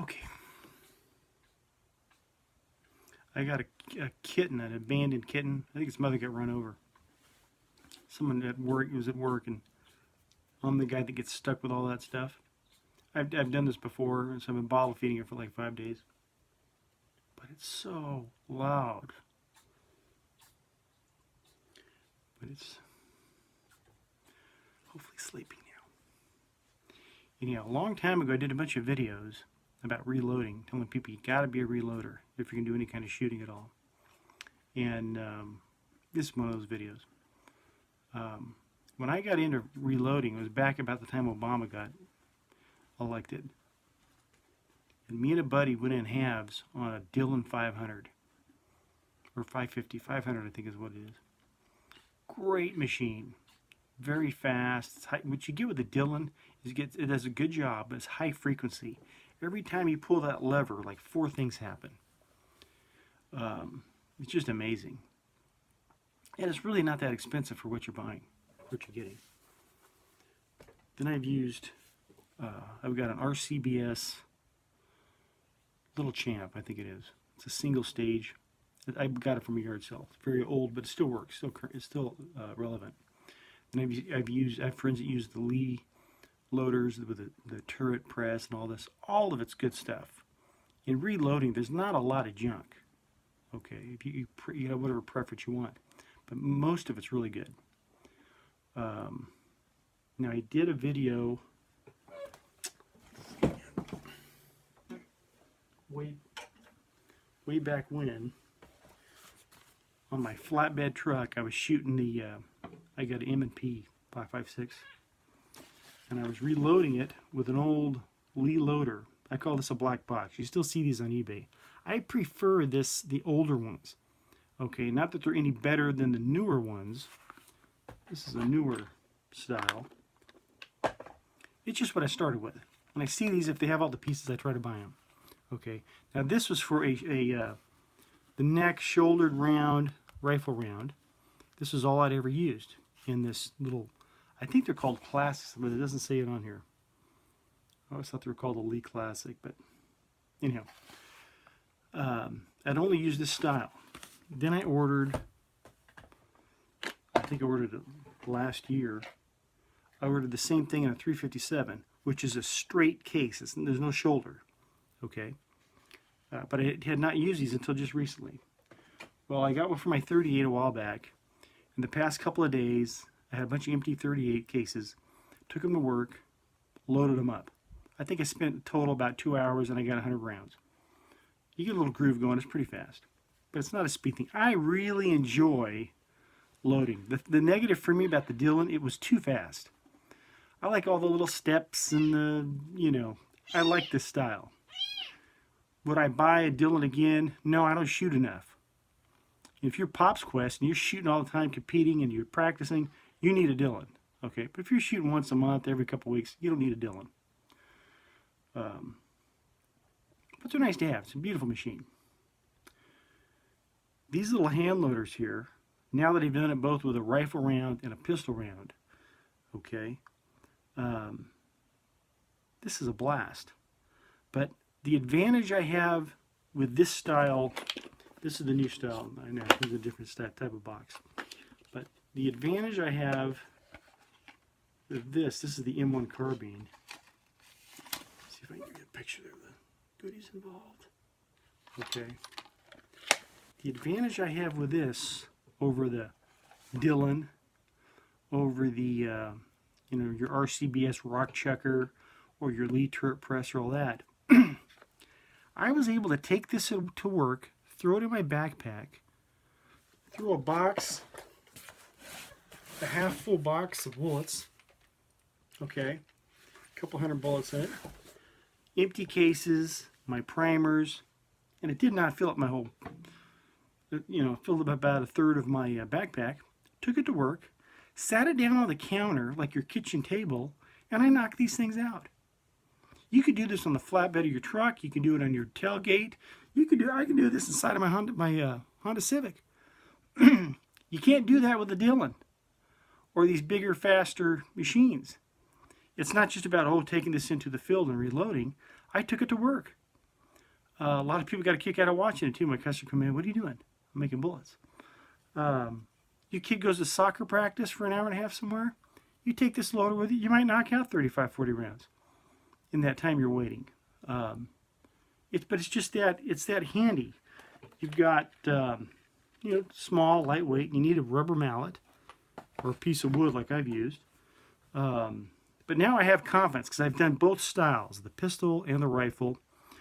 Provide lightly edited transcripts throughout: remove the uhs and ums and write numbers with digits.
Okay. I got a kitten, an abandoned kitten. I think its mother got run over. Someone at work, was at work, and I'm the guy that gets stuck with all that stuff. I've done this before, so I've been bottle feeding it for like 5 days. But it's so loud. But it's hopefully sleeping now. Anyhow, a long time ago I did a bunch of videos about reloading, telling people you gotta be a reloader if you're gonna do any kind of shooting at all. And this is one of those videos. When I got into reloading, it was back about the time Obama got elected. And me and a buddy went in halves on a Dillon 500. Or 550, 500 I think is what it is. Great machine. Very fast. It's high. What you get with the Dillon is it does a good job, but it's high frequency. Every time you pull that lever, like 4 things happen. It's just amazing. And it's really not that expensive for what you're buying, what you're getting. Then I've got an RCBS Little Champ, I think it is. It's a single stage. I got it from a yard sale. It's very old, but it still works. It's still relevant. And I've friends that use the Lee loaders with the turret press and all this. All of it's good stuff. In reloading, there's not a lot of junk. Okay, if you have whatever preference you want, but most of it's really good. Now I did a video way back when on my flatbed truck. I was shooting I got an M&P 5.56, and I was reloading it with an old Lee loader. I call this a black box. You still see these on eBay. I prefer the older ones. Okay, not that they're any better than the newer ones. This is a newer style. It's just what I started with. When I see these, if they have all the pieces, I try to buy them. Okay, now this was for the neck shouldered round rifle round. This is all I'd ever used in this little, I think they're called classics, but it doesn't say it on here. I always thought they were called a Lee Classic, but anyhow, I'd only used this style. Then I ordered, I think I ordered it last year. I ordered the same thing in a 357, which is a straight case. There's no shoulder, okay? But I had not used these until just recently. Well, I got one for my 38 a while back. In the past couple of days, I had a bunch of empty 38 cases, took them to work, loaded them up. I think I spent a total about 2 hours and I got 100 rounds. You get a little groove going, it's pretty fast. But it's not a speed thing. I really enjoy loading. The negative for me about the Dillon, it was too fast. I like all the little steps and I like this style. Would I buy a Dillon again? No, I don't shoot enough. If you're Pop's Quest and you're shooting all the time, competing, and you're practicing, you need a Dillon. Okay, but if you're shooting once a month, every couple of weeks, you don't need a Dillon. But they're nice to have. It's a beautiful machine. These little hand loaders here, now that I've done it both with a rifle round and a pistol round, okay, this is a blast. But the advantage I have with this style, this is the new style, I know, it's a different type of box, but the advantage I have with this is the M1 carbine. Let's see if I can get a picture of the goodies involved. Okay. The advantage I have with this over the Dillon, over the your RCBS rock chucker or your Lee turret press or all that, I was able to take this to work, throw it in my backpack, throw a box, a half full box of bullets, okay, a couple hundred bullets in it, empty cases, my primers, and it did not fill up my whole, filled up about a third of my backpack, took it to work, sat it down on the counter like your kitchen table, and I knocked these things out. You could do this on the flatbed of your truck. You can do it on your tailgate. I can do this inside of my Honda Civic. You can't do that with the Dillon or these bigger, faster machines. It's not just about taking this into the field and reloading. I took it to work. A lot of people got a kick out of watching it too. My customer come in, what are you doing? I'm making bullets. Your kid goes to soccer practice for an hour and a half somewhere. You take this loader with you, you might knock out 35, 40 rounds in that time you're waiting. But it's just that, it's that handy. You've got, small, lightweight. You need a rubber mallet or a piece of wood like I've used. But now I have confidence because I've done both styles, the pistol and the rifle.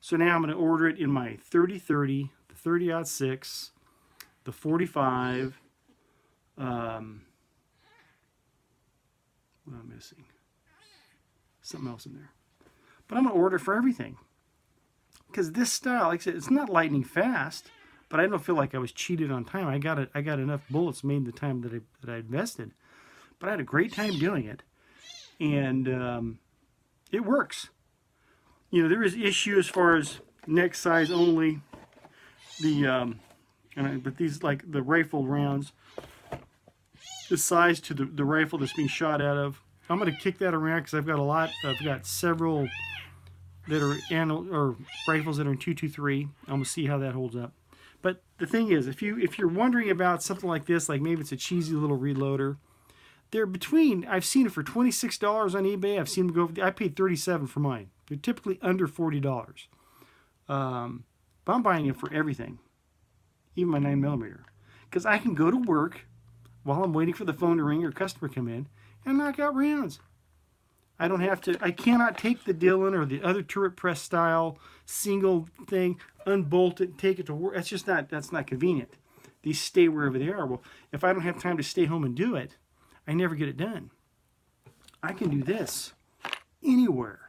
So now I'm going to order it in my 30-30, the 30-06, the 45. What am I missing? Something else in there. But I'm going to order for everything. Because this style, like I said, it's not lightning fast, but I don't feel like I was cheated on time. I got enough bullets made in the time that I invested. But I had a great time doing it. And it works. There is issue as far as neck size only. But these, like the rifle rounds, the size to the rifle that's being shot out of, I'm going to kick that around because I've got several that are rifles that are in 223. I'm going to see how that holds up. But the thing is, if you're wondering about something like this, like maybe it's a cheesy little reloader, they're between, I've seen it for $26 on eBay. I've seen them go, I paid $37 for mine. They're typically under $40. But I'm buying it for everything, even my 9mm, because I can go to work while I'm waiting for the phone to ring or a customer come in and knock out rounds. I cannot take the Dillon or the other turret press style single thing, unbolt it, and take it to work. That's not convenient. These stay wherever they are. Well, if I don't have time to stay home and do it, I never get it done. I can do this anywhere.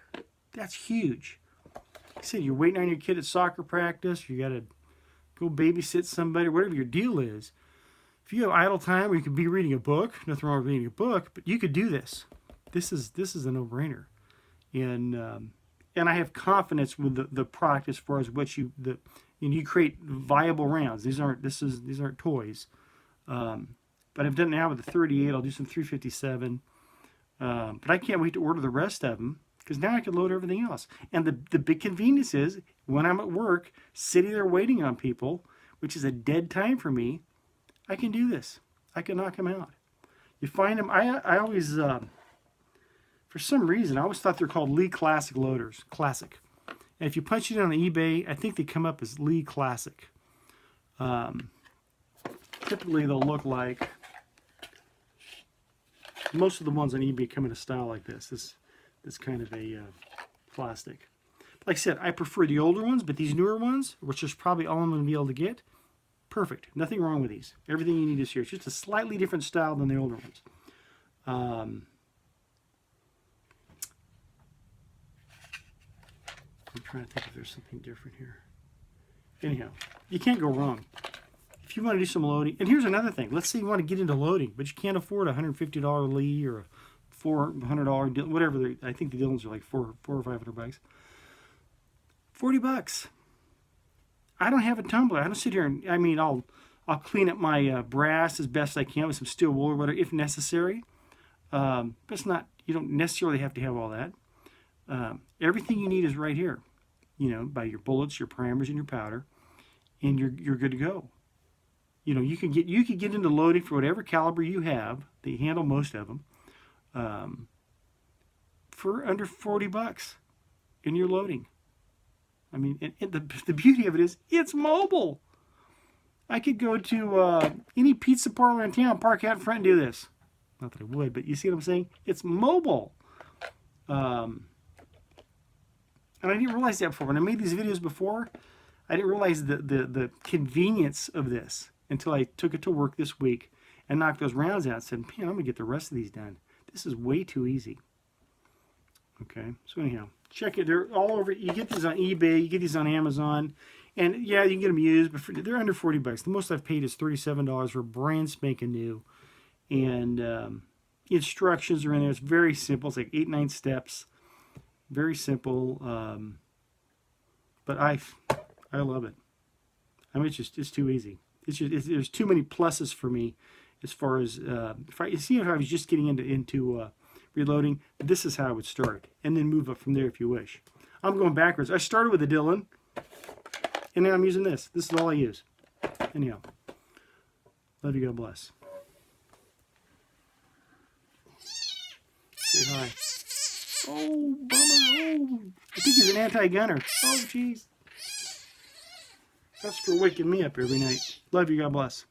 That's huge. Like I said, you're waiting on your kid at soccer practice, you got to go babysit somebody, whatever your deal is. If you have idle time or you could be reading a book, nothing wrong with reading a book, but you could do this. This is a no-brainer. And I have confidence with the product as far as what you create viable rounds. These aren't toys. But I've done it now with the 38. I'll do some 357. But I can't wait to order the rest of them because now I can load everything else. And the big convenience is when I'm at work, sitting there waiting on people, which is a dead time for me, I can do this. I can knock them out. You find them. I always, for some reason, I always thought they're called Lee Classic loaders. Classic. And if you punch it on eBay, I think they come up as Lee Classic. Typically, they'll look like most of the ones on eBay come in a style like this. This kind of a plastic. Like I said, I prefer the older ones, but these newer ones, which is probably all I'm going to be able to get, perfect. Nothing wrong with these. Everything you need is here. It's just a slightly different style than the older ones. I'm trying to think if there's something different here. Anyhow, you can't go wrong. If you want to do some loading, and here's another thing. Let's say you want to get into loading, but you can't afford a $150 Lee or a $400, whatever. I think the Dillons are like $400 or $500. $40. I don't have a tumbler. I don't sit here and, I'll clean up my brass as best I can with some steel wool or whatever if necessary. But it's not, you don't necessarily have to have all that. Everything you need is right here. By your bullets, your primers, and your powder, and you're good to go. You could get into loading for whatever caliber you have. They handle most of them for under $40 in your loading. And the beauty of it is it's mobile. I could go to any pizza parlor in town, park out in front, and do this. Not that I would, but you see what I'm saying? It's mobile. And I didn't realize that before. When I made these videos before, I didn't realize the convenience of this until I took it to work this week and knocked those rounds out and said, man, I'm going to get the rest of these done. This is way too easy. Okay, so anyhow, check it. They're all over. You get these on eBay. You get these on Amazon. And yeah, you can get them used, but they're under $40. The most I've paid is $37 for brand spanking new. And instructions are in there. It's very simple. It's like 8-9 steps. Very simple. But I love it. It's too easy. There's too many pluses for me as far as if I was just getting into reloading, this is how I would start, and then move up from there if you wish. I'm going backwards. I started with a Dillon, And then I'm using this. This is all I use. Anyhow, love you. God bless. Say hi. Oh, bummer. Oh, I think he's an anti-gunner. Oh, jeez. That's for waking me up every night. Love you. God bless.